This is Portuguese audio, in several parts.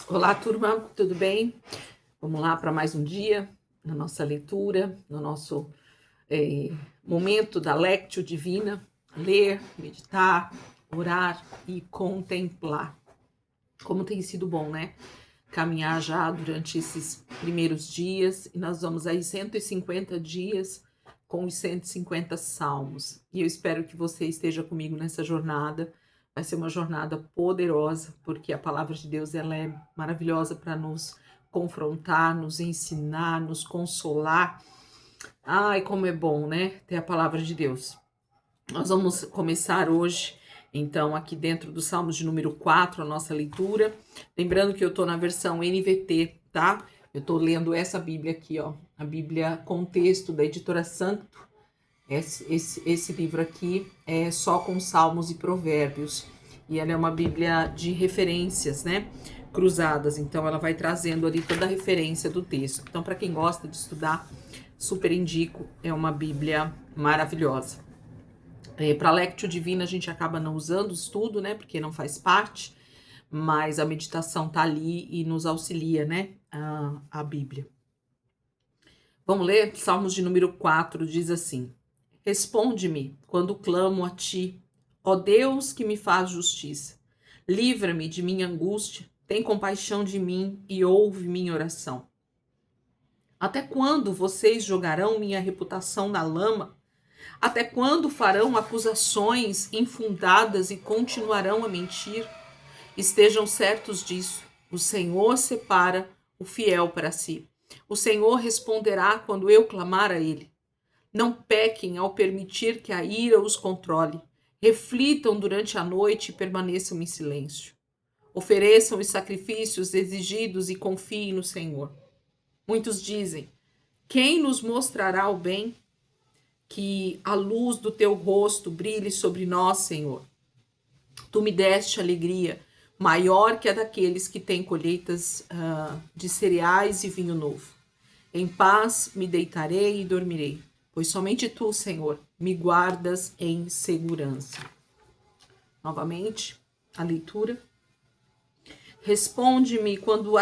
Olá, turma, tudo bem? Vamos lá para mais um dia na nossa leitura, no nosso momento da Lectio Divina, ler, meditar, orar e contemplar. Como tem sido bom, né? Caminhar já durante esses primeiros dias, e nós vamos aí 150 dias com os 150 salmos. E eu espero que você esteja comigo nessa jornada. Vai ser uma jornada poderosa, porque a palavra de Deus ela é maravilhosa para nos confrontar, nos ensinar, nos consolar. Ai, como é bom, né? Ter a palavra de Deus. Nós vamos começar hoje, então, aqui dentro do Salmos de número 4, a nossa leitura. Lembrando que eu estou na versão NVT, tá? Eu estou lendo essa Bíblia aqui, ó. A Bíblia Contexto, da Editora Sancto. Esse livro aqui é só com Salmos e Provérbios. E ela é uma Bíblia de referências, né? Cruzadas. Então, ela vai trazendo ali toda a referência do texto. Então, para quem gosta de estudar, super indico. É uma Bíblia maravilhosa. Para a Lectio Divina a gente acaba não usando o estudo, né? Porque não faz parte, mas a meditação tá ali e nos auxilia, né? A Bíblia. Vamos ler? Salmos de número 4 diz assim: Responde-me quando clamo a ti, ó Deus que me faz justiça. Livra-me de minha angústia, tem compaixão de mim e ouve minha oração. Até quando vocês jogarão minha reputação na lama? Até quando farão acusações infundadas e continuarão a mentir? Estejam certos disso. O Senhor separa o fiel para si. O Senhor responderá quando eu clamar a ele. Não pequem ao permitir que a ira os controle. Reflitam durante a noite e permaneçam em silêncio. Ofereçam os sacrifícios exigidos e confiem no Senhor. Muitos dizem: quem nos mostrará o bem? Que a luz do teu rosto brilhe sobre nós, Senhor. Tu me deste alegria maior que a daqueles que têm colheitas de cereais e vinho novo. Em paz me deitarei e dormirei, pois somente tu, Senhor, me guardas em segurança. Novamente, a leitura. Responde-me quando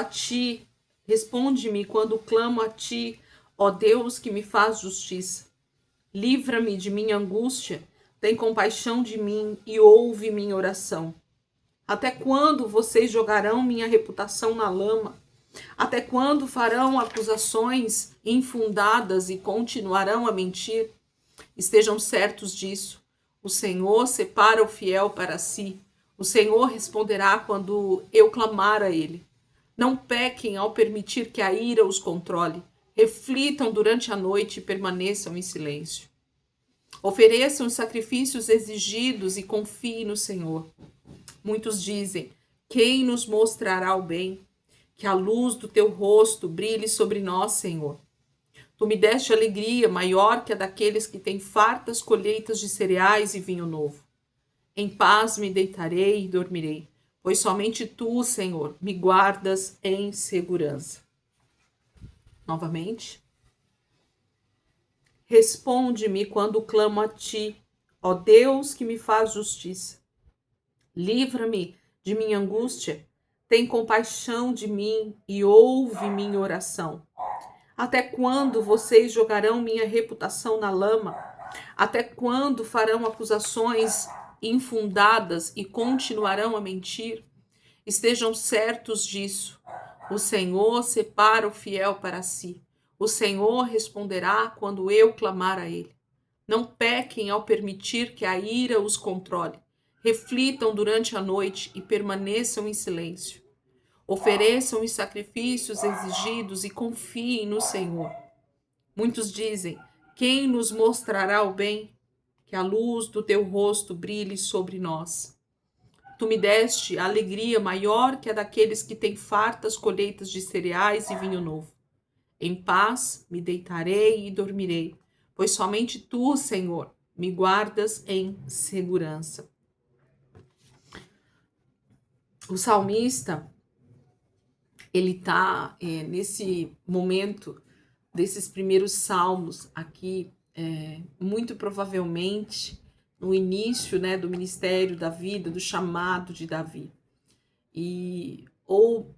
clamo a ti, ó Deus que me faz justiça. Livra-me de minha angústia, tem compaixão de mim e ouve minha oração. Até quando vocês jogarão minha reputação na lama? Até quando farão acusações infundadas e continuarão a mentir? Estejam certos disso. O Senhor separa o fiel para si. O Senhor responderá quando eu clamar a ele. Não pequem ao permitir que a ira os controle. Reflitam durante a noite e permaneçam em silêncio. Ofereçam os sacrifícios exigidos e confiem no Senhor. Muitos dizem: quem nos mostrará o bem? Que a luz do teu rosto brilhe sobre nós, Senhor. Tu me deste alegria maior que a daqueles que têm fartas colheitas de cereais e vinho novo. Em paz me deitarei e dormirei, pois somente tu, Senhor, me guardas em segurança. Novamente. Responde-me quando clamo a ti, ó Deus que me faz justiça. Livra-me de minha angústia, tem compaixão de mim e ouve minha oração. Até quando vocês jogarão minha reputação na lama? Até quando farão acusações infundadas e continuarão a mentir? Estejam certos disso. O Senhor separa o fiel para si. O Senhor responderá quando eu clamar a ele. Não pequem ao permitir que a ira os controle. Reflitam durante a noite e permaneçam em silêncio. Ofereçam os sacrifícios exigidos e confiem no Senhor. Muitos dizem: quem nos mostrará o bem? Que a luz do teu rosto brilhe sobre nós. Tu me deste a alegria maior que a daqueles que têm fartas colheitas de cereais e vinho novo. Em paz me deitarei e dormirei, pois somente tu, Senhor, me guardas em segurança. O salmista, ele está nesse momento desses primeiros salmos aqui, muito provavelmente no início, né, do ministério da vida, do chamado de Davi. Ou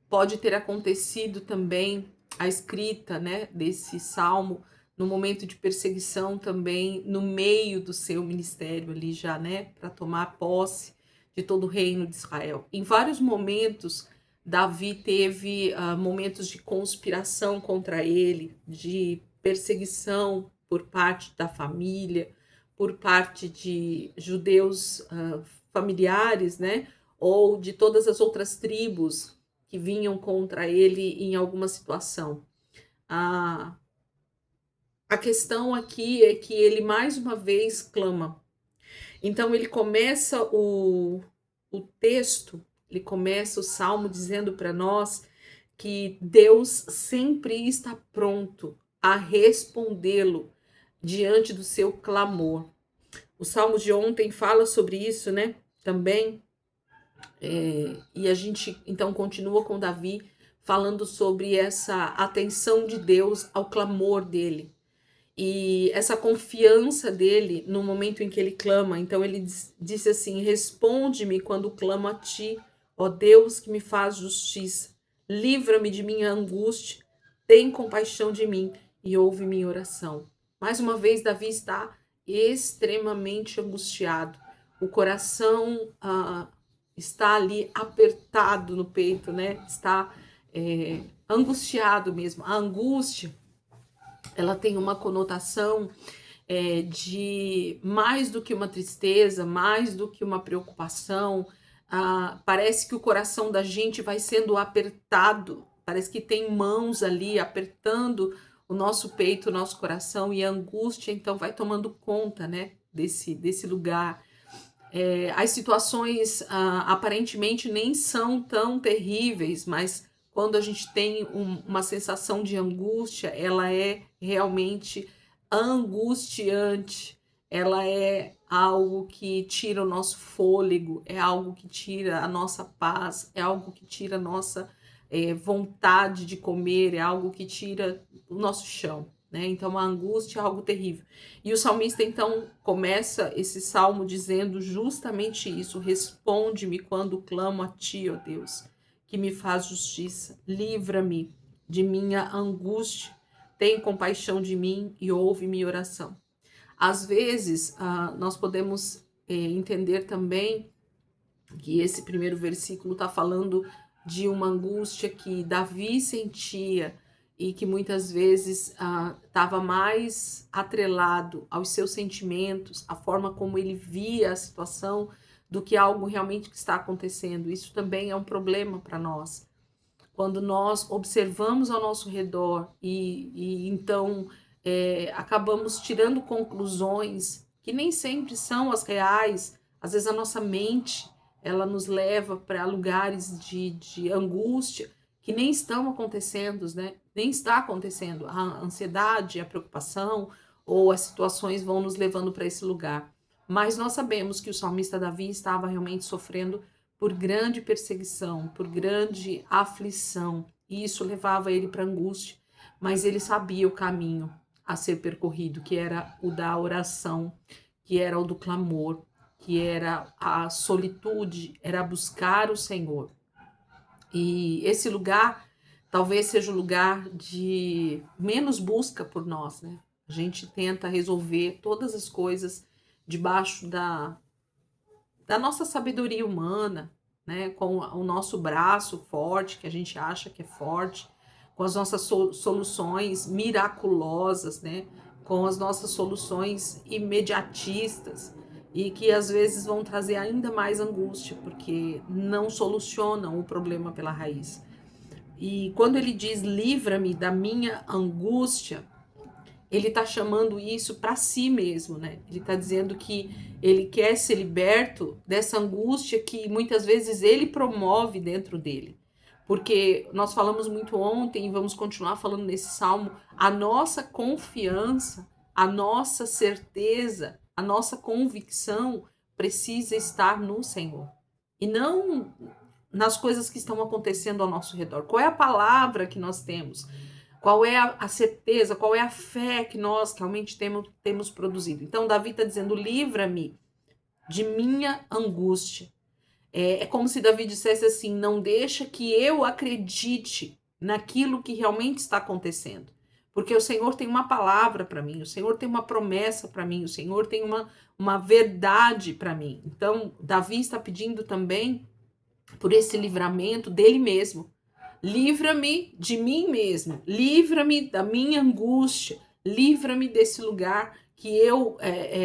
pode ter acontecido também a escrita, né, desse salmo no momento de perseguição também, no meio do seu ministério ali já, né, para tomar posse de todo o reino de Israel. Em vários momentos, Davi teve momentos de conspiração contra ele, de perseguição por parte da família, por parte de judeus familiares, né, ou de todas as outras tribos que vinham contra ele em alguma situação. A questão aqui é que ele mais uma vez clama. Então ele começa o texto, ele começa o salmo dizendo para nós que Deus sempre está pronto a respondê-lo diante do seu clamor. O salmo de ontem fala sobre isso, né? Também. E a gente então continua com Davi falando sobre essa atenção de Deus ao clamor dele. E essa confiança dele no momento em que ele clama. Então ele disse assim: responde-me quando clamo a ti, ó Deus que me faz justiça. Livra-me de minha angústia, tem compaixão de mim e ouve minha oração. Mais uma vez, Davi está extremamente angustiado. O coração está ali apertado no peito, né? Está angustiado mesmo. A angústia, ela tem uma conotação de mais do que uma tristeza, mais do que uma preocupação. Parece que o coração da gente vai sendo apertado, parece que tem mãos ali apertando o nosso peito, o nosso coração, e a angústia então vai tomando conta, né, desse lugar. As situações aparentemente nem são tão terríveis, mas quando a gente tem uma sensação de angústia, ela é realmente angustiante, ela é algo que tira o nosso fôlego, é algo que tira a nossa paz, é algo que tira a nossa vontade de comer, é algo que tira o nosso chão, né? Então a angústia é algo terrível. E o salmista então começa esse salmo dizendo justamente isso: responde-me quando clamo a ti, ó Deus, que me faz justiça, livra-me de minha angústia, tem compaixão de mim e ouve minha oração. Às vezes, nós podemos entender também que esse primeiro versículo está falando de uma angústia que Davi sentia e que muitas vezes estava mais atrelado aos seus sentimentos, a forma como ele via a situação, do que algo realmente que está acontecendo. Isso também é um problema para nós. Quando nós observamos ao nosso redor e então acabamos tirando conclusões que nem sempre são as reais, às vezes a nossa mente ela nos leva para lugares de angústia que nem estão acontecendo, né? Nem está acontecendo. A ansiedade, a preocupação ou as situações vão nos levando para esse lugar. Mas nós sabemos que o salmista Davi estava realmente sofrendo por grande perseguição, por grande aflição, e isso levava ele para angústia, mas ele sabia o caminho a ser percorrido, que era o da oração, que era o do clamor, que era a solitude, era buscar o Senhor. E esse lugar talvez seja o lugar de menos busca por nós, né? A gente tenta resolver todas as coisas debaixo da nossa sabedoria humana, né? Com o nosso braço forte, que a gente acha que é forte, com as nossas soluções miraculosas, né? Com as nossas soluções imediatistas e que às vezes vão trazer ainda mais angústia, porque não solucionam o problema pela raiz. E quando ele diz livra-me da minha angústia, ele está chamando isso para si mesmo, né? Ele está dizendo que ele quer ser liberto dessa angústia que muitas vezes ele promove dentro dele. Porque nós falamos muito ontem e vamos continuar falando nesse salmo, a nossa confiança, a nossa certeza, a nossa convicção precisa estar no Senhor. E não nas coisas que estão acontecendo ao nosso redor. Qual é a palavra que nós temos? Qual é a certeza, qual é a fé que nós realmente temos produzido? Então, Davi está dizendo, livra-me de minha angústia. É como se Davi dissesse assim: não deixa que eu acredite naquilo que realmente está acontecendo. Porque o Senhor tem uma palavra para mim, o Senhor tem uma promessa para mim, o Senhor tem uma verdade para mim. Então, Davi está pedindo também por esse livramento dele mesmo. Livra-me de mim mesmo, livra-me da minha angústia, livra-me desse lugar que eu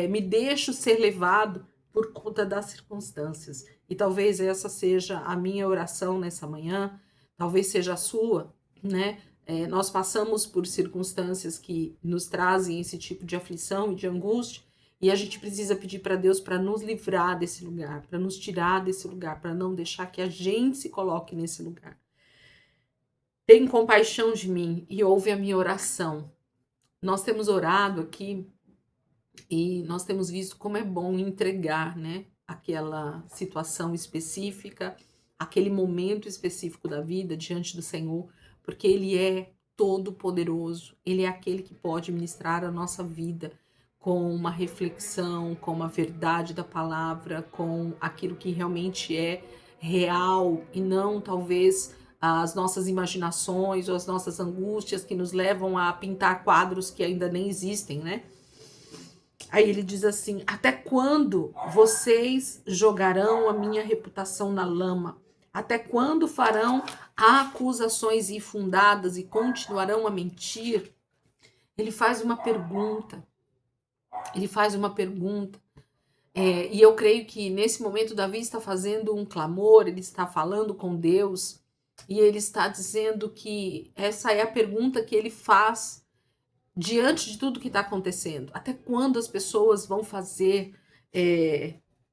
me deixo ser levado por conta das circunstâncias. E talvez essa seja a minha oração nessa manhã, talvez seja a sua, né? Nós passamos por circunstâncias que nos trazem esse tipo de aflição e de angústia, e a gente precisa pedir para Deus para nos livrar desse lugar, para nos tirar desse lugar, para não deixar que a gente se coloque nesse lugar. Tem compaixão de mim e ouve a minha oração. Nós temos orado aqui e nós temos visto como é bom entregar, né, aquela situação específica, aquele momento específico da vida diante do Senhor, porque Ele é todo poderoso, Ele é aquele que pode ministrar a nossa vida com uma reflexão, com uma verdade da palavra, com aquilo que realmente é real e não talvez as nossas imaginações ou as nossas angústias que nos levam a pintar quadros que ainda nem existem, né? Aí ele diz assim: até quando vocês jogarão a minha reputação na lama? Até quando farão acusações infundadas e continuarão a mentir? Ele faz uma pergunta. Ele faz uma pergunta. E eu creio que nesse momento Davi está fazendo um clamor, ele está falando com Deus e ele está dizendo que essa é a pergunta que ele faz diante de tudo que está acontecendo. Até quando as pessoas vão fazer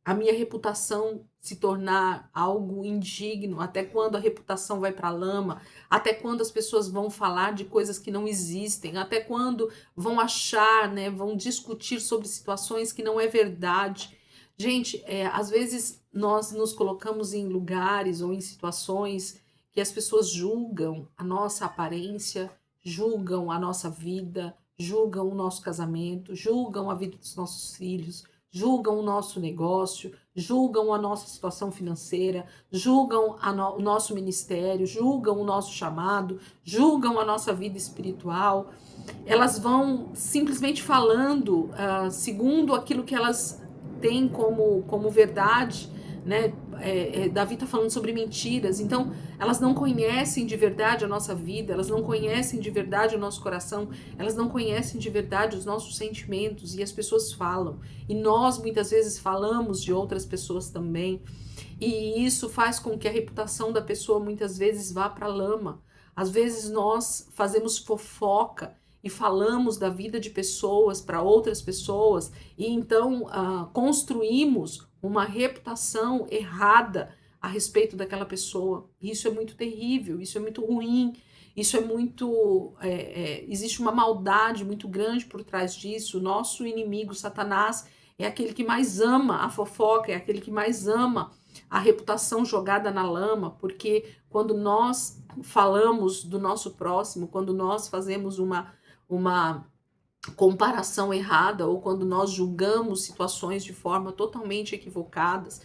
a minha reputação se tornar algo indigno? Até quando a reputação vai para a lama? Até quando as pessoas vão falar de coisas que não existem? Até quando vão achar, né, vão discutir sobre situações que não é verdade? Gente, às vezes nós nos colocamos em lugares ou em situações que as pessoas julgam a nossa aparência, julgam a nossa vida, julgam o nosso casamento, julgam a vida dos nossos filhos, julgam o nosso negócio, julgam a nossa situação financeira, julgam o nosso ministério, julgam o nosso chamado, julgam a nossa vida espiritual. Elas vão simplesmente falando segundo aquilo que elas têm como verdade, né? Davi está falando sobre mentiras, então elas não conhecem de verdade a nossa vida, elas não conhecem de verdade o nosso coração, elas não conhecem de verdade os nossos sentimentos, e as pessoas falam, e nós muitas vezes falamos de outras pessoas também, e isso faz com que a reputação da pessoa muitas vezes vá para a lama. Às vezes nós fazemos fofoca e falamos da vida de pessoas para outras pessoas, e então construímos uma reputação errada a respeito daquela pessoa. Isso é muito terrível, isso é muito ruim, isso é muito... existe uma maldade muito grande por trás disso. O nosso inimigo, Satanás, é aquele que mais ama a fofoca, é aquele que mais ama a reputação jogada na lama, porque quando nós falamos do nosso próximo, quando nós fazemos uma comparação errada, ou quando nós julgamos situações de forma totalmente equivocadas,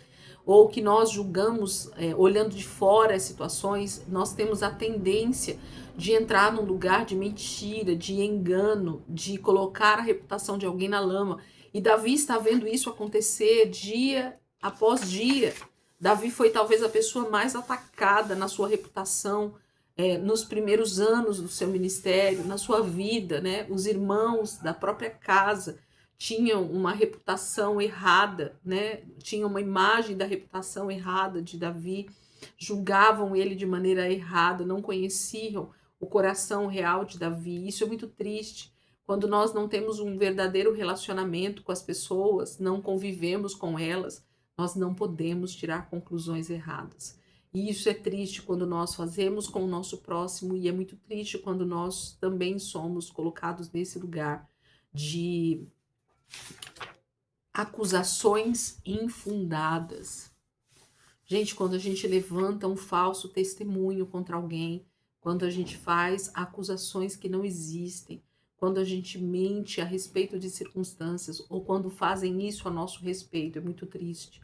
ou que nós julgamos olhando de fora as situações, nós temos a tendência de entrar num lugar de mentira, de engano, de colocar a reputação de alguém na lama. E Davi está vendo isso acontecer dia após dia. Davi foi talvez a pessoa mais atacada na sua reputação, nos primeiros anos do seu ministério, na sua vida, né? Os irmãos da própria casa tinham uma reputação errada, né? Tinham uma imagem da reputação errada de Davi, julgavam ele de maneira errada, não conheciam o coração real de Davi. Isso é muito triste. Quando nós não temos um verdadeiro relacionamento com as pessoas, não convivemos com elas, nós não podemos tirar conclusões erradas. E isso é triste quando nós fazemos com o nosso próximo, e é muito triste quando nós também somos colocados nesse lugar de acusações infundadas. Gente, quando a gente levanta um falso testemunho contra alguém, quando a gente faz acusações que não existem, quando a gente mente a respeito de circunstâncias, ou quando fazem isso a nosso respeito, é muito triste.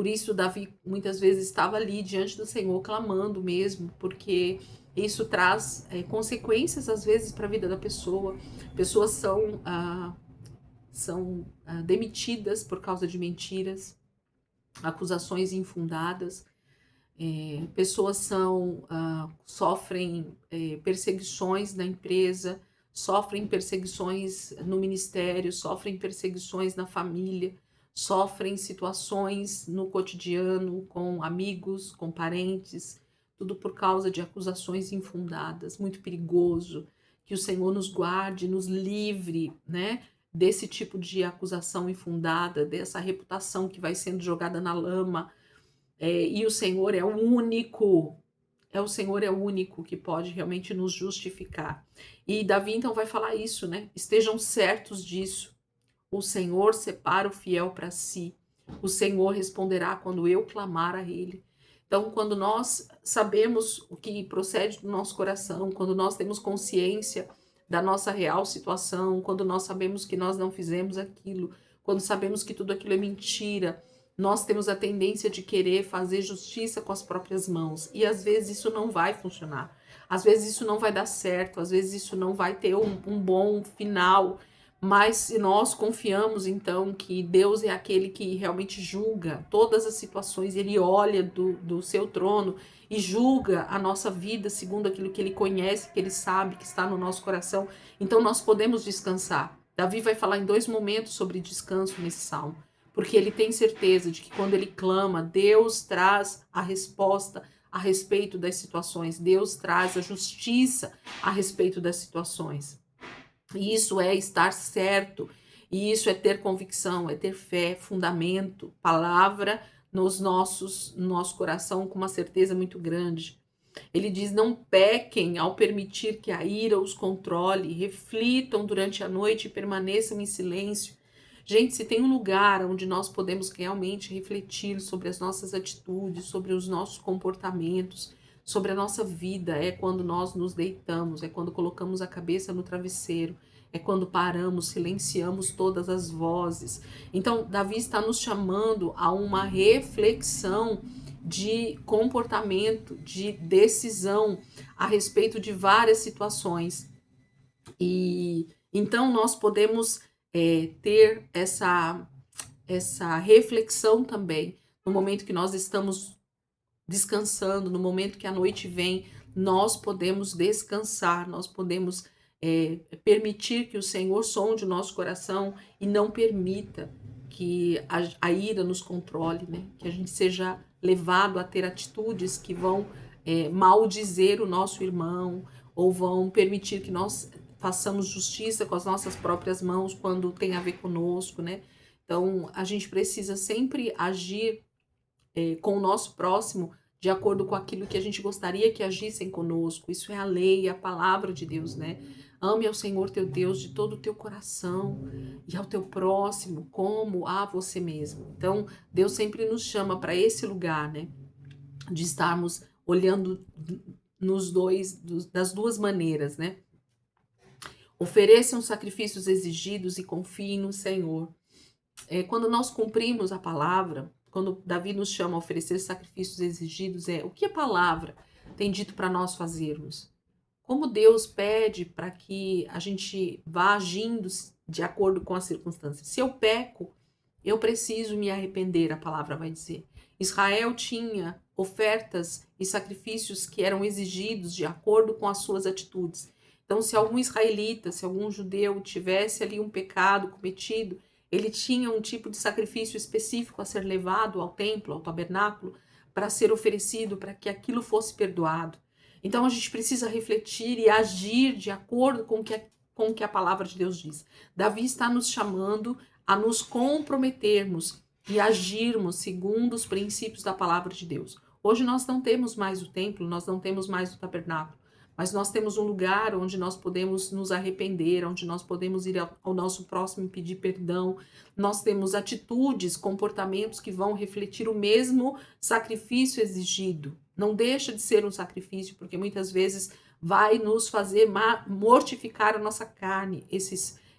Por isso Davi muitas vezes estava ali diante do Senhor clamando mesmo, porque isso traz consequências às vezes para a vida da pessoa. Pessoas são demitidas por causa de mentiras, acusações infundadas. Pessoas sofrem perseguições na empresa, sofrem perseguições no ministério, sofrem perseguições na família, sofrem situações no cotidiano com amigos, com parentes, tudo por causa de acusações infundadas. Muito perigoso. Que o Senhor nos guarde, nos livre, né, desse tipo de acusação infundada, dessa reputação que vai sendo jogada na lama. E o Senhor é o único, que pode realmente nos justificar. E Davi então vai falar isso, né? Estejam certos disso. O Senhor separa o fiel para si. O Senhor responderá quando eu clamar a Ele. Então, quando nós sabemos o que procede do nosso coração, quando nós temos consciência da nossa real situação, quando nós sabemos que nós não fizemos aquilo, quando sabemos que tudo aquilo é mentira, nós temos a tendência de querer fazer justiça com as próprias mãos. E às vezes isso não vai funcionar. Às vezes isso não vai dar certo. Às vezes isso não vai ter um bom final. Mas se nós confiamos, então, que Deus é aquele que realmente julga todas as situações, Ele olha do seu trono e julga a nossa vida segundo aquilo que Ele conhece, que Ele sabe, que está no nosso coração, então nós podemos descansar. Davi vai falar em 2 momentos sobre descanso nesse salmo, porque ele tem certeza de que quando ele clama, Deus traz a resposta a respeito das situações, Deus traz a justiça a respeito das situações. E isso é estar certo, e isso é ter convicção, é ter fé, fundamento, palavra no nosso coração com uma certeza muito grande. Ele diz: não pequem ao permitir que a ira os controle, reflitam durante a noite e permaneçam em silêncio. Gente, se tem um lugar onde nós podemos realmente refletir sobre as nossas atitudes, sobre os nossos comportamentos, sobre a nossa vida, é quando nós nos deitamos, é quando colocamos a cabeça no travesseiro, é quando paramos, silenciamos todas as vozes. Então, Davi está nos chamando a uma reflexão de comportamento, de decisão a respeito de várias situações. E então nós podemos ter essa reflexão também no momento que nós estamos descansando, no momento que a noite vem, nós podemos descansar, nós podemos permitir que o Senhor sonde o nosso coração e não permita que a ira nos controle, né? Que a gente seja levado a ter atitudes que vão maldizer o nosso irmão ou vão permitir que nós façamos justiça com as nossas próprias mãos quando tem a ver conosco, né? Então, a gente precisa sempre agir com o nosso próximo de acordo com aquilo que a gente gostaria que agissem conosco. Isso é a lei, a palavra de Deus, né? Ame ao Senhor teu Deus de todo o teu coração e ao teu próximo como a você mesmo. Então, Deus sempre nos chama para esse lugar, né? De estarmos olhando das duas maneiras, né? Ofereçam sacrifícios exigidos e confiem no Senhor. Quando nós cumprimos a palavra, quando Davi nos chama a oferecer sacrifícios exigidos, o que a palavra tem dito para nós fazermos? Como Deus pede para que a gente vá agindo de acordo com as circunstâncias. Se eu peco, eu preciso me arrepender, a palavra vai dizer. Israel tinha ofertas e sacrifícios que eram exigidos de acordo com as suas atitudes. Então, se algum israelita, se algum judeu tivesse ali um pecado cometido, ele tinha um tipo de sacrifício específico a ser levado ao templo, ao tabernáculo, para ser oferecido, para que aquilo fosse perdoado. Então, a gente precisa refletir e agir de acordo com o que a palavra de Deus diz. Davi está nos chamando a nos comprometermos e agirmos segundo os princípios da palavra de Deus. Hoje nós não temos mais o templo, nós não temos mais o tabernáculo, mas nós temos um lugar onde nós podemos nos arrepender, onde nós podemos ir ao nosso próximo e pedir perdão. Nós temos atitudes, comportamentos que vão refletir o mesmo sacrifício exigido. Não deixa de ser um sacrifício, porque muitas vezes vai nos fazer mortificar a nossa carne,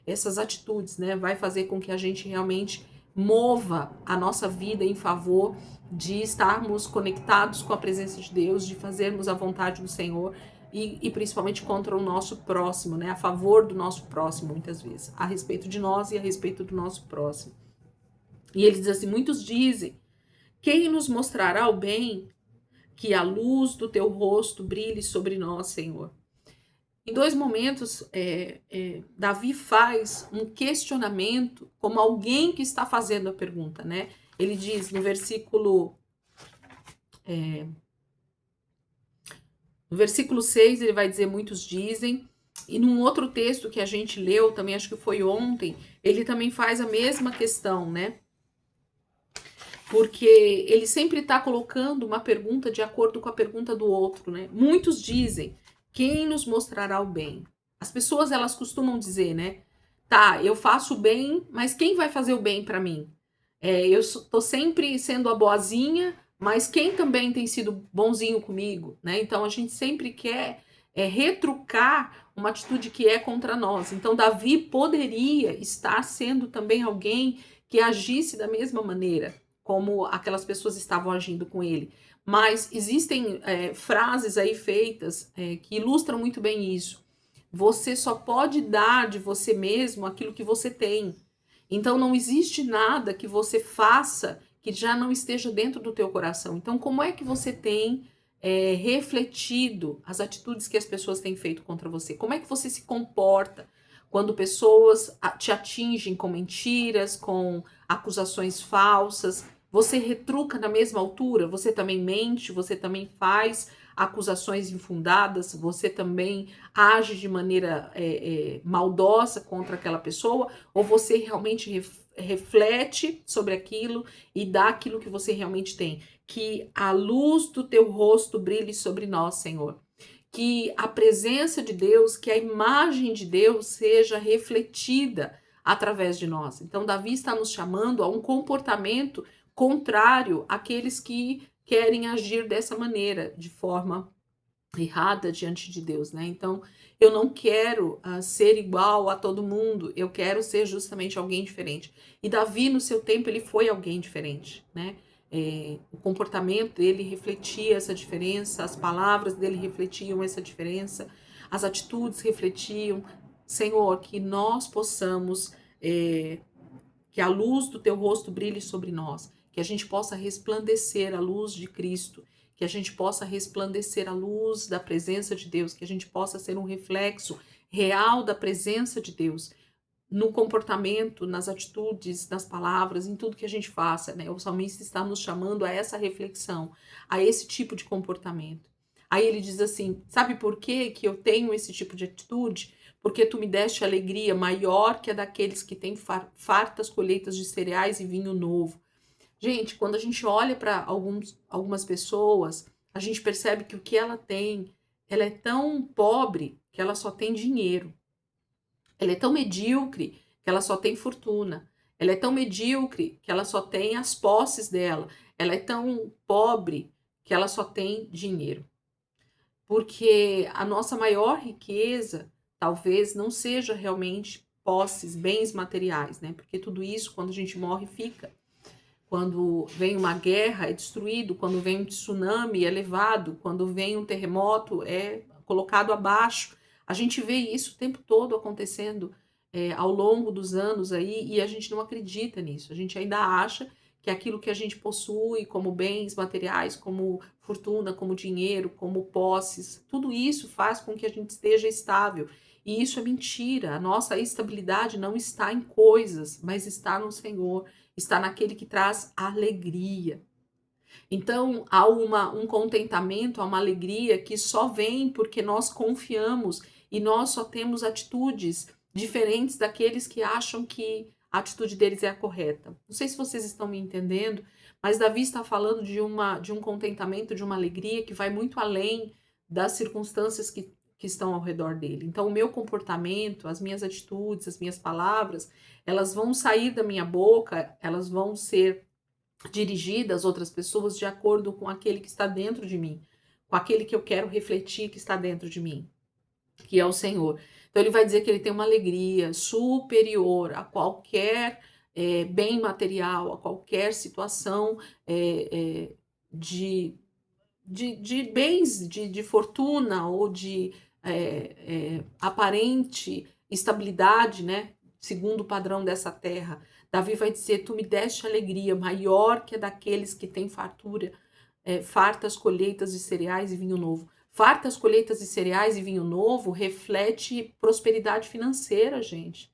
essas atitudes, né? Vai fazer com que a gente realmente mova a nossa vida em favor de estarmos conectados com a presença de Deus, de fazermos a vontade do Senhor e principalmente contra o nosso próximo, né? A favor do nosso próximo, muitas vezes, a respeito de nós e a respeito do nosso próximo. E ele diz assim: muitos dizem, quem nos mostrará o bem? Que a luz do teu rosto brilhe sobre nós, Senhor. Em dois momentos, Davi faz um questionamento como alguém que está fazendo a pergunta, né? Ele diz no versículo 6, ele vai dizer, muitos dizem, e num outro texto que a gente leu, também acho que foi ontem, ele também faz a mesma questão, né? Porque ele sempre está colocando uma pergunta de acordo com a pergunta do outro, né? Muitos dizem, quem nos mostrará o bem? As pessoas, elas costumam dizer, né? Tá, eu faço o bem, mas quem vai fazer o bem para mim? Eu tô sempre sendo a boazinha, mas quem também tem sido bonzinho comigo, né? Então a gente sempre quer retrucar uma atitude que é contra nós. Então Davi poderia estar sendo também alguém que agisse da mesma maneira como aquelas pessoas estavam agindo com ele. Mas existem frases aí feitas que ilustram muito bem isso. Você só pode dar de você mesmo aquilo que você tem. Então não existe nada que você faça que já não esteja dentro do teu coração. Então como é que você tem refletido as atitudes que as pessoas têm feito contra você? Como é que você se comporta quando pessoas te atingem com mentiras, com acusações falsas? Você retruca na mesma altura? Você também mente? Você também faz acusações infundadas? Você também age de maneira maldosa contra aquela pessoa? Ou você realmente reflete sobre aquilo e dá aquilo que você realmente tem? Que a luz do teu rosto brilhe sobre nós, Senhor. Que a presença de Deus, que a imagem de Deus seja refletida através de nós. Então, Davi está nos chamando a um comportamento contrário àqueles que querem agir dessa maneira, de forma errada diante de Deus, né? Então, eu não quero ser igual a todo mundo, eu quero ser justamente alguém diferente. E Davi, no seu tempo, ele foi alguém diferente, né? O comportamento dele refletia essa diferença, as palavras dele refletiam essa diferença, as atitudes refletiam. Senhor, que nós possamos, que a luz do teu rosto brilhe sobre nós, que a gente possa resplandecer a luz de Cristo, que a gente possa resplandecer a luz da presença de Deus, que a gente possa ser um reflexo real da presença de Deus no comportamento, nas atitudes, nas palavras, em tudo que a gente faça, né? O salmista está nos chamando a essa reflexão, a esse tipo de comportamento. Aí ele diz assim, sabe por que eu tenho esse tipo de atitude? Porque tu me deste alegria maior que a daqueles que têm fartas colheitas de cereais e vinho novo. Gente, quando a gente olha para algumas pessoas, a gente percebe que o que ela tem, ela é tão pobre que ela só tem dinheiro. Ela é tão medíocre que ela só tem fortuna. Ela é tão medíocre que ela só tem as posses dela. Ela é tão pobre que ela só tem dinheiro. Porque a nossa maior riqueza talvez não seja realmente posses, bens materiais, né? Porque tudo isso, quando a gente morre, fica. Quando vem uma guerra, é destruído. Quando vem um tsunami, é levado. Quando vem um terremoto, é colocado abaixo. A gente vê isso o tempo todo acontecendo ao longo dos anos aí e a gente não acredita nisso. A gente ainda acha que aquilo que a gente possui como bens materiais, como fortuna, como dinheiro, como posses, tudo isso faz com que a gente esteja estável. E isso é mentira. A nossa estabilidade não está em coisas, mas está no Senhor, está naquele que traz alegria. Então, há um contentamento, há uma alegria que só vem porque nós confiamos e nós só temos atitudes diferentes daqueles que acham que a atitude deles é a correta. Não sei se vocês estão me entendendo, mas Davi está falando de um contentamento, de uma alegria que vai muito além das circunstâncias que estão ao redor dele. Então, o meu comportamento, as minhas atitudes, as minhas palavras, elas vão sair da minha boca, elas vão ser dirigida às outras pessoas de acordo com aquele que está dentro de mim, com aquele que eu quero refletir que está dentro de mim, que é o Senhor. Então ele vai dizer que ele tem uma alegria superior a qualquer bem material, a qualquer situação de, de bens, de fortuna ou de aparente estabilidade, né? Segundo o padrão dessa terra. Davi vai dizer: tu me deste alegria maior que a daqueles que têm fartura, fartas colheitas de cereais e vinho novo. Fartas colheitas de cereais e vinho novo reflete prosperidade financeira, gente.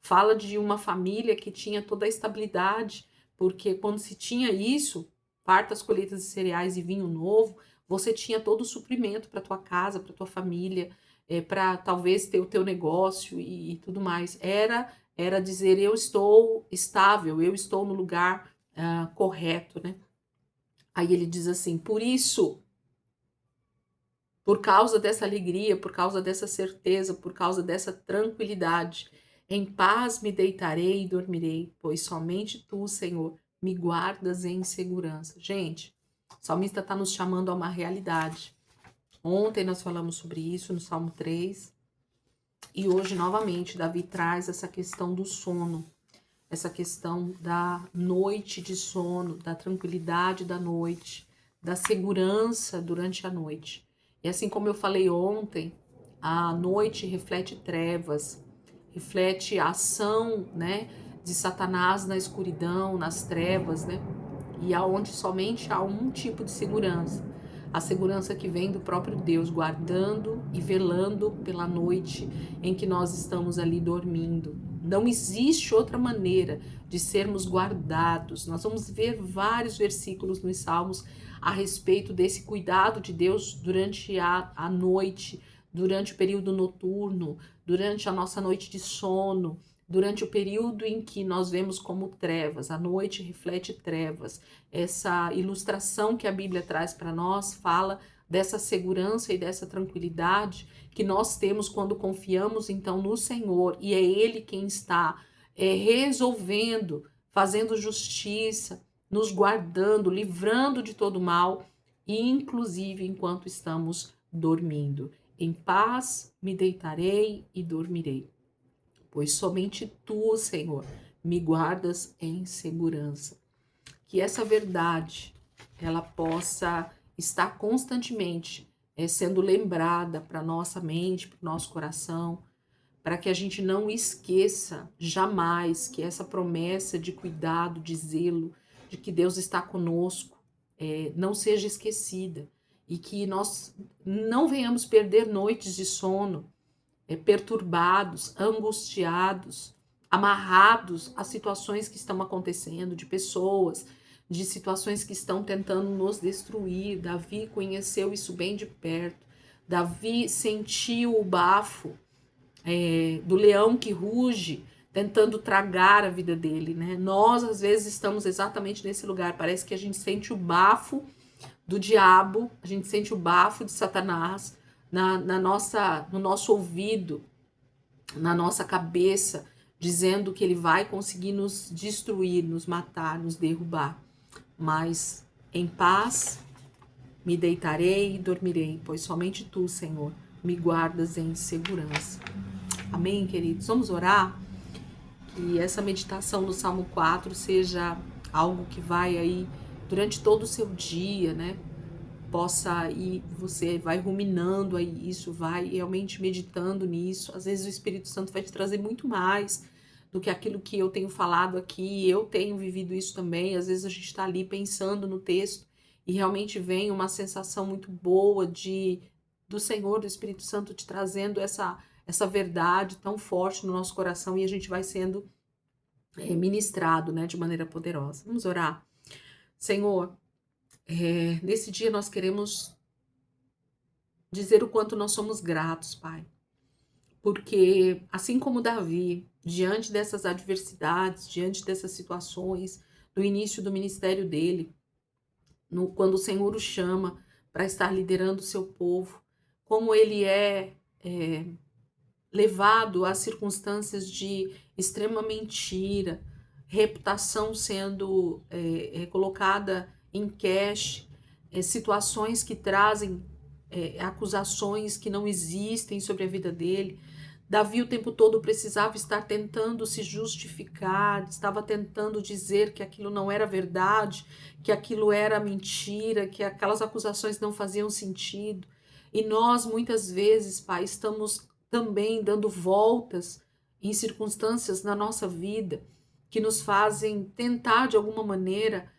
Fala de uma família que tinha toda a estabilidade, porque quando se tinha isso, fartas colheitas de cereais e vinho novo, você tinha todo o suprimento para tua casa, para tua família, para talvez ter o teu negócio e tudo mais. Era dizer: eu estou estável, eu estou no lugar correto, né? Aí ele diz assim: por isso, por causa dessa alegria, por causa dessa certeza, por causa dessa tranquilidade, em paz me deitarei e dormirei, pois somente tu, Senhor, me guardas em segurança. Gente, o salmista está nos chamando a uma realidade. Ontem nós falamos sobre isso no Salmo 3, e hoje novamente Davi traz essa questão do sono, essa questão da noite de sono, da tranquilidade da noite, da segurança durante a noite. E assim como eu falei ontem, a noite reflete trevas, reflete a ação, né, de Satanás na escuridão, nas trevas, né? E aonde somente há um tipo de segurança, a segurança que vem do próprio Deus, guardando e velando pela noite em que nós estamos ali dormindo. Não existe outra maneira de sermos guardados. Nós vamos ver vários versículos nos Salmos a respeito desse cuidado de Deus durante a noite, durante o período noturno, durante a nossa noite de sono, durante o período em que nós vemos como trevas. A noite reflete trevas. Essa ilustração que a Bíblia traz para nós fala dessa segurança e dessa tranquilidade que nós temos quando confiamos então no Senhor, e é Ele quem está resolvendo, fazendo justiça, nos guardando, livrando de todo mal, inclusive enquanto estamos dormindo. Em paz me deitarei e dormirei, pois somente tu, Senhor, me guardas em segurança. Que essa verdade ela possa estar constantemente sendo lembrada para nossa mente, para o nosso coração, para que a gente não esqueça jamais que essa promessa de cuidado, de zelo, de que Deus está conosco, não seja esquecida, e que nós não venhamos perder noites de sono, perturbados, angustiados, amarrados a situações que estão acontecendo, de pessoas, de situações que estão tentando nos destruir. Davi conheceu isso bem de perto. Davi sentiu o bafo do leão que ruge, tentando tragar a vida dele, né? Nós, às vezes, estamos exatamente nesse lugar. Parece que a gente sente o bafo do diabo, a gente sente o bafo de Satanás no nosso ouvido, na nossa cabeça, dizendo que ele vai conseguir nos destruir, nos matar, nos derrubar. Mas em paz me deitarei e dormirei, pois somente tu, Senhor, me guardas em segurança. Amém, queridos? Vamos orar? Que essa meditação do Salmo 4 seja algo que vai aí durante todo o seu dia, né? Possa ir, você vai ruminando aí isso, vai realmente meditando nisso. Às vezes o Espírito Santo vai te trazer muito mais do que aquilo que eu tenho falado aqui. Eu tenho vivido isso também. Às vezes a gente está ali pensando no texto e realmente vem uma sensação muito boa do Senhor, do Espírito Santo te trazendo essa verdade tão forte no nosso coração, e a gente vai sendo ministrado, né, de maneira poderosa. Vamos orar. Senhor, nesse dia nós queremos dizer o quanto nós somos gratos, Pai. Porque, assim como Davi, diante dessas adversidades, diante dessas situações, do início do ministério dele, quando o Senhor o chama para estar liderando o seu povo, como ele é levado a circunstâncias de extrema mentira, reputação sendo colocada em cash, situações que trazem acusações que não existem sobre a vida dele. Davi o tempo todo precisava estar tentando se justificar, estava tentando dizer que aquilo não era verdade, que aquilo era mentira, que aquelas acusações não faziam sentido. E nós, muitas vezes, Pai, estamos também dando voltas em circunstâncias na nossa vida que nos fazem tentar, de alguma maneira,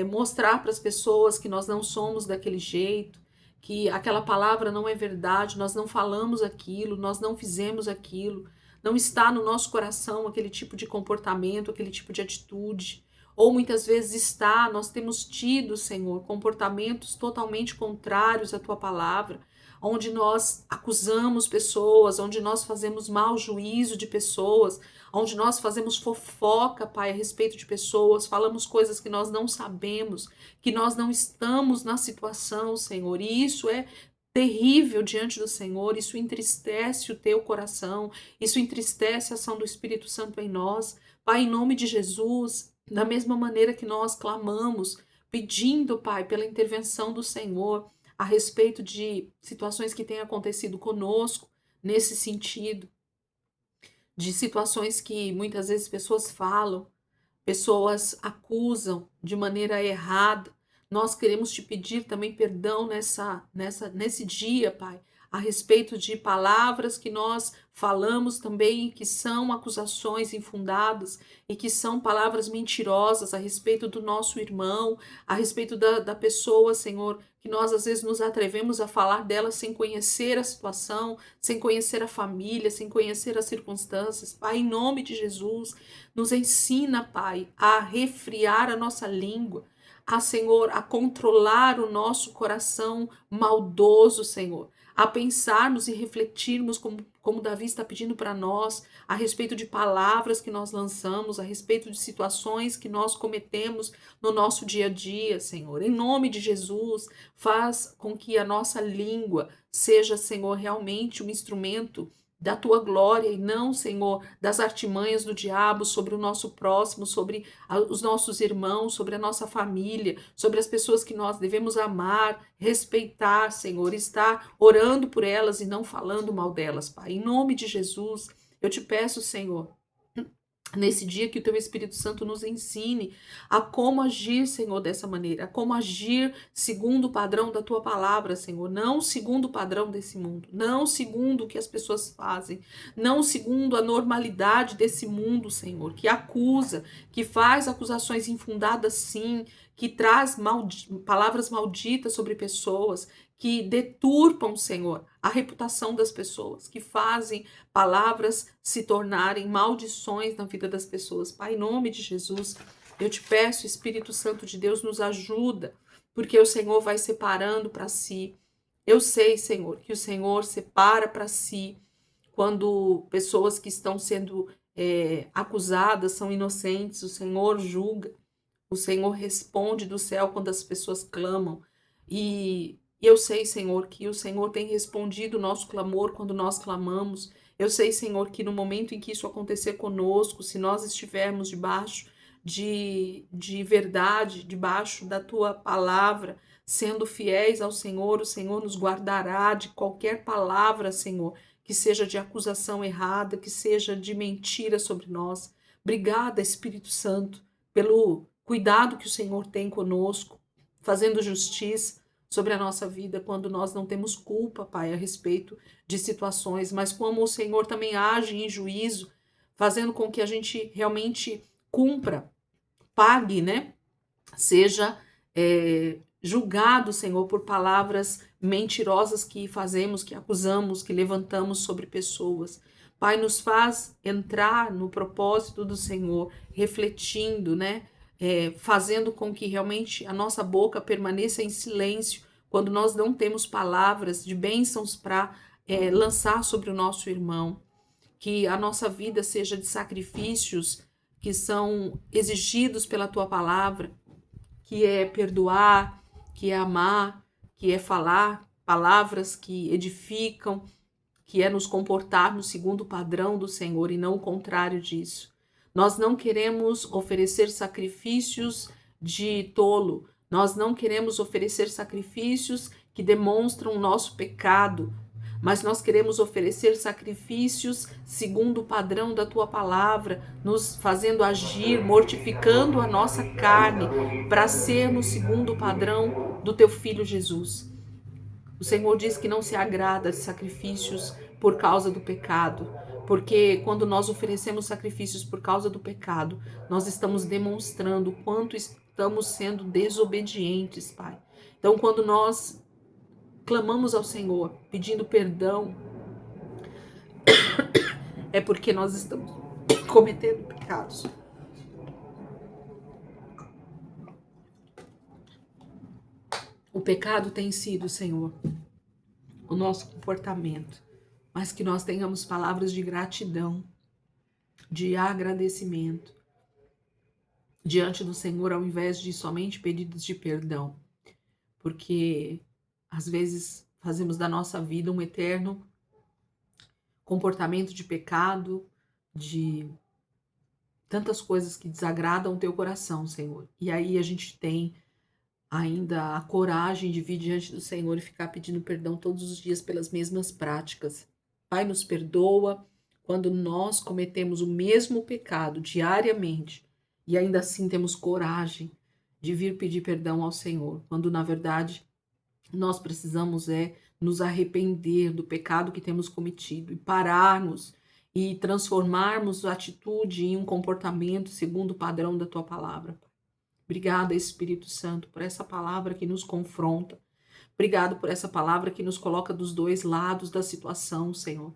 mostrar para as pessoas que nós não somos daquele jeito, que aquela palavra não é verdade, nós não falamos aquilo, nós não fizemos aquilo, não está no nosso coração aquele tipo de comportamento, aquele tipo de atitude. Ou muitas vezes está, nós temos tido, Senhor, comportamentos totalmente contrários à tua palavra, onde nós acusamos pessoas, onde nós fazemos mau juízo de pessoas, onde nós fazemos fofoca, Pai, a respeito de pessoas, falamos coisas que nós não sabemos, que nós não estamos na situação, Senhor, e isso é terrível diante do Senhor, isso entristece o teu coração, isso entristece a ação do Espírito Santo em nós. Pai, em nome de Jesus, da mesma maneira que nós clamamos, pedindo, Pai, pela intervenção do Senhor a respeito de situações que têm acontecido conosco, nesse sentido, de situações que muitas vezes pessoas falam, pessoas acusam de maneira errada. Nós queremos te pedir também perdão nesse dia, Pai, a respeito de palavras que nós falamos também, que são acusações infundadas e que são palavras mentirosas a respeito do nosso irmão, a respeito da pessoa, Senhor, que nós às vezes nos atrevemos a falar dela sem conhecer a situação, sem conhecer a família, sem conhecer as circunstâncias. Pai, em nome de Jesus, nos ensina, Pai, a refriar a nossa língua, a, Senhor, a controlar o nosso coração maldoso, Senhor, a pensarmos e refletirmos como Davi está pedindo para nós, a respeito de palavras que nós lançamos, a respeito de situações que nós cometemos no nosso dia a dia, Senhor. Em nome de Jesus, faz com que a nossa língua seja, Senhor, realmente um instrumento da tua glória e não, Senhor, das artimanhas do diabo sobre o nosso próximo, sobre os nossos irmãos, sobre a nossa família, sobre as pessoas que nós devemos amar, respeitar, Senhor, estar orando por elas e não falando mal delas, Pai. Em nome de Jesus, eu te peço, Senhor, nesse dia que o teu Espírito Santo nos ensine a como agir, Senhor, dessa maneira, a como agir segundo o padrão da tua palavra, Senhor, não segundo o padrão desse mundo, não segundo o que as pessoas fazem, não segundo a normalidade desse mundo, Senhor, que acusa, que faz acusações infundadas, sim, que traz palavras malditas sobre pessoas, que deturpam, Senhor, a reputação das pessoas, que fazem palavras se tornarem maldições na vida das pessoas. Pai, em nome de Jesus, eu te peço, Espírito Santo de Deus, nos ajuda, porque o Senhor vai separando para si. Eu sei, Senhor, que o Senhor separa para si quando pessoas que estão sendo acusadas são inocentes, o Senhor julga, o Senhor responde do céu quando as pessoas clamam. E eu sei, Senhor, que o Senhor tem respondido o nosso clamor quando nós clamamos. Eu sei, Senhor, que no momento em que isso acontecer conosco, se nós estivermos debaixo de verdade, debaixo da tua palavra, sendo fiéis ao Senhor, o Senhor nos guardará de qualquer palavra, Senhor, que seja de acusação errada, que seja de mentira sobre nós. Obrigada, Espírito Santo, pelo cuidado que o Senhor tem conosco, fazendo justiça sobre a nossa vida quando nós não temos culpa, Pai, a respeito de situações, mas como o Senhor também age em juízo, fazendo com que a gente realmente cumpra, pague, né? Seja julgado, Senhor, por palavras mentirosas que fazemos, que acusamos, que levantamos sobre pessoas. Pai, nos faz entrar no propósito do Senhor, refletindo, né? Fazendo com que realmente a nossa boca permaneça em silêncio quando nós não temos palavras de bênçãos para lançar sobre o nosso irmão. Que a nossa vida seja de sacrifícios que são exigidos pela tua palavra, que é perdoar, que é amar, que é falar palavras que edificam, que é nos comportarmos segundo o padrão do Senhor e não o contrário disso. Nós não queremos oferecer sacrifícios de tolo, nós não queremos oferecer sacrifícios que demonstram o nosso pecado, mas nós queremos oferecer sacrifícios segundo o padrão da tua palavra, nos fazendo agir, mortificando a nossa carne, para sermos segundo o padrão do teu Filho Jesus. O Senhor diz que não se agrada de sacrifícios por causa do pecado, porque quando nós oferecemos sacrifícios por causa do pecado, nós estamos demonstrando o quanto estamos sendo desobedientes, Pai. Então, quando nós clamamos ao Senhor, pedindo perdão, é porque nós estamos cometendo pecados. O pecado tem sido, Senhor, o nosso comportamento, mas que nós tenhamos palavras de gratidão, de agradecimento diante do Senhor, ao invés de somente pedidos de perdão, porque às vezes fazemos da nossa vida um eterno comportamento de pecado, de tantas coisas que desagradam o teu coração, Senhor. E aí a gente tem ainda a coragem de vir diante do Senhor e ficar pedindo perdão todos os dias pelas mesmas práticas. Pai, nos perdoa quando nós cometemos o mesmo pecado diariamente e ainda assim temos coragem de vir pedir perdão ao Senhor, quando na verdade nós precisamos nos arrepender do pecado que temos cometido e pararmos e transformarmos a atitude em um comportamento segundo o padrão da tua palavra. Obrigada, Espírito Santo, por essa palavra que nos confronta. Obrigado por essa palavra que nos coloca dos dois lados da situação, Senhor.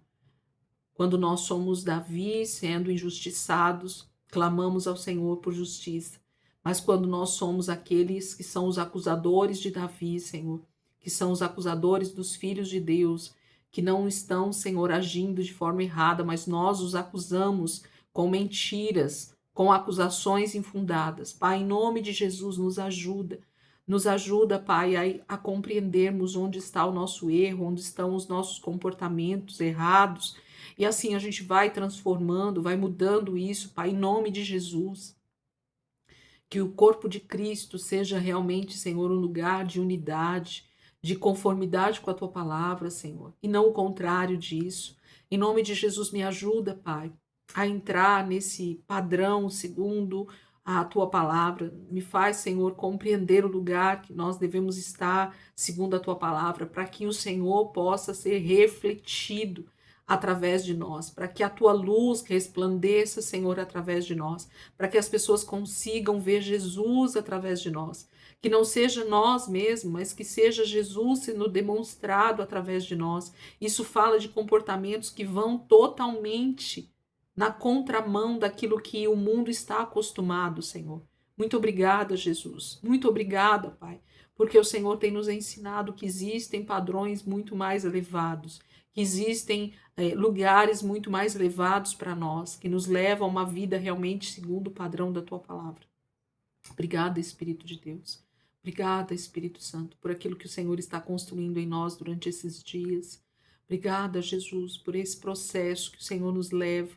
Quando nós somos Davi sendo injustiçados, clamamos ao Senhor por justiça. Mas quando nós somos aqueles que são os acusadores de Davi, Senhor, que são os acusadores dos filhos de Deus, que não estão, Senhor, agindo de forma errada, mas nós os acusamos com mentiras, com acusações infundadas. Pai, em nome de Jesus, nos ajuda, Pai, a compreendermos onde está o nosso erro, onde estão os nossos comportamentos errados, e assim a gente vai transformando, vai mudando isso, Pai, em nome de Jesus. Que o corpo de Cristo seja realmente, Senhor, um lugar de unidade, de conformidade com a tua palavra, Senhor, e não o contrário disso. Em nome de Jesus, me ajuda, Pai, a entrar nesse padrão segundo a tua palavra. Me faz, Senhor, compreender o lugar que nós devemos estar segundo a tua palavra, para que o Senhor possa ser refletido através de nós, para que a tua luz resplandeça, Senhor, através de nós, para que as pessoas consigam ver Jesus através de nós, que não seja nós mesmos, mas que seja Jesus sendo demonstrado através de nós. Isso fala de comportamentos que vão totalmente na contramão daquilo que o mundo está acostumado, Senhor. Muito obrigada, Jesus. Muito obrigada, Pai, porque o Senhor tem nos ensinado que existem padrões muito mais elevados, que existem lugares muito mais elevados para nós, que nos levam a uma vida realmente segundo o padrão da tua palavra. Obrigada, Espírito de Deus. Obrigada, Espírito Santo, por aquilo que o Senhor está construindo em nós durante esses dias. Obrigada, Jesus, por esse processo que o Senhor nos leva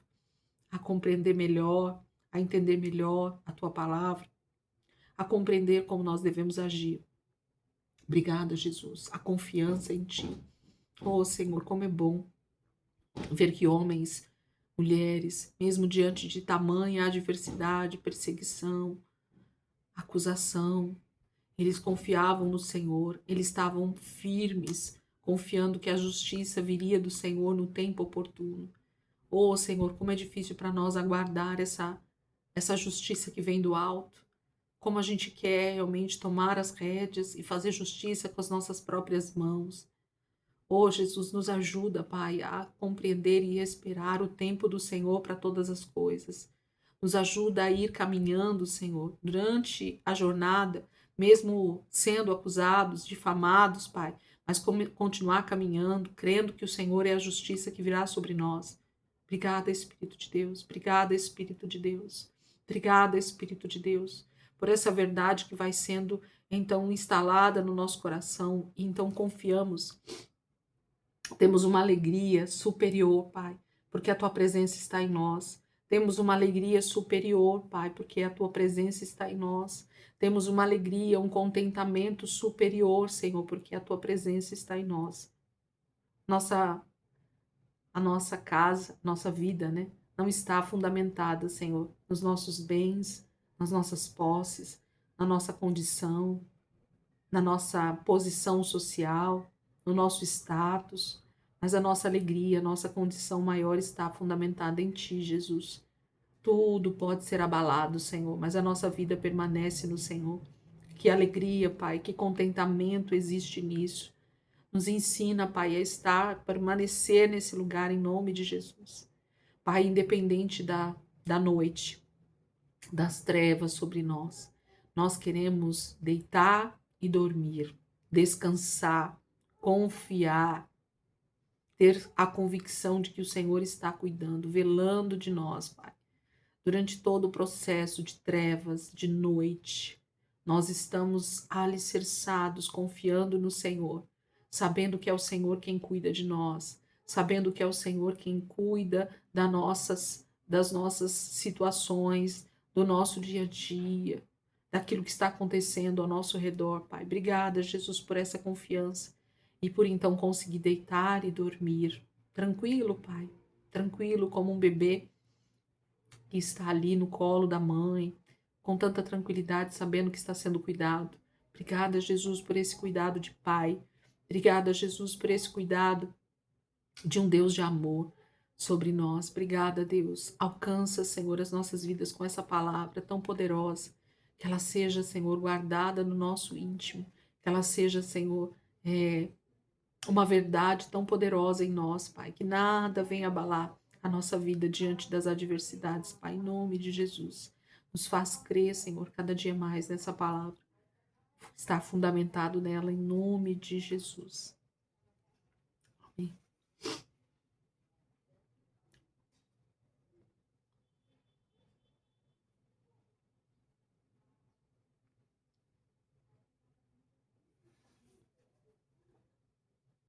a compreender melhor, a entender melhor a tua palavra, a compreender como nós devemos agir. Obrigada, Jesus, a confiança em ti. Oh, Senhor, como é bom ver que homens, mulheres, mesmo diante de tamanha adversidade, perseguição, acusação, eles confiavam no Senhor, eles estavam firmes, confiando que a justiça viria do Senhor no tempo oportuno. Oh, Senhor, como é difícil para nós aguardar essa justiça que vem do alto. Como a gente quer realmente tomar as rédeas e fazer justiça com as nossas próprias mãos. Oh, Jesus, nos ajuda, Pai, a compreender e esperar o tempo do Senhor para todas as coisas. Nos ajuda a ir caminhando, Senhor, durante a jornada, mesmo sendo acusados, difamados, Pai, mas continuar caminhando, crendo que o Senhor é a justiça que virá sobre nós. Obrigada, Espírito de Deus. Obrigada, Espírito de Deus. Obrigada, Espírito de Deus, por essa verdade que vai sendo, então, instalada no nosso coração. E então confiamos. Temos uma alegria superior, Pai, porque a Tua presença está em nós. Temos uma alegria superior, Pai, porque a Tua presença está em nós. Temos uma alegria, um contentamento superior, Senhor, porque a Tua presença está em nós. Nossa, a nossa casa, nossa vida, né? Não está fundamentada, Senhor, nos nossos bens, nas nossas posses, na nossa condição, na nossa posição social, no nosso status, mas a nossa alegria, a nossa condição maior está fundamentada em Ti, Jesus. Tudo pode ser abalado, Senhor, mas a nossa vida permanece no Senhor. Que alegria, Pai, que contentamento existe nisso. Nos ensina, Pai, a estar, a permanecer nesse lugar em nome de Jesus. Pai, independente da noite, das trevas sobre nós, nós queremos deitar e dormir, descansar, confiar, ter a convicção de que o Senhor está cuidando, velando de nós, Pai. Durante todo o processo de trevas, de noite, nós estamos alicerçados, confiando no Senhor, sabendo que é o Senhor quem cuida de nós, sabendo que é o Senhor quem cuida das nossas situações, do nosso dia a dia, daquilo que está acontecendo ao nosso redor, Pai. Obrigada, Jesus, por essa confiança e por então conseguir deitar e dormir tranquilo, Pai, tranquilo como um bebê que está ali no colo da mãe, com tanta tranquilidade, sabendo que está sendo cuidado. Obrigada, Jesus, por esse cuidado de Pai. Obrigada, Jesus, por esse cuidado de um Deus de amor sobre nós. Obrigada, Deus. Alcança, Senhor, as nossas vidas com essa palavra tão poderosa. Que ela seja, Senhor, guardada no nosso íntimo. Que ela seja, Senhor, uma verdade tão poderosa em nós, Pai. Que nada venha abalar a nossa vida diante das adversidades, Pai, em nome de Jesus. Nos faz crer, Senhor, cada dia mais nessa palavra. Estar fundamentado nela em nome de Jesus.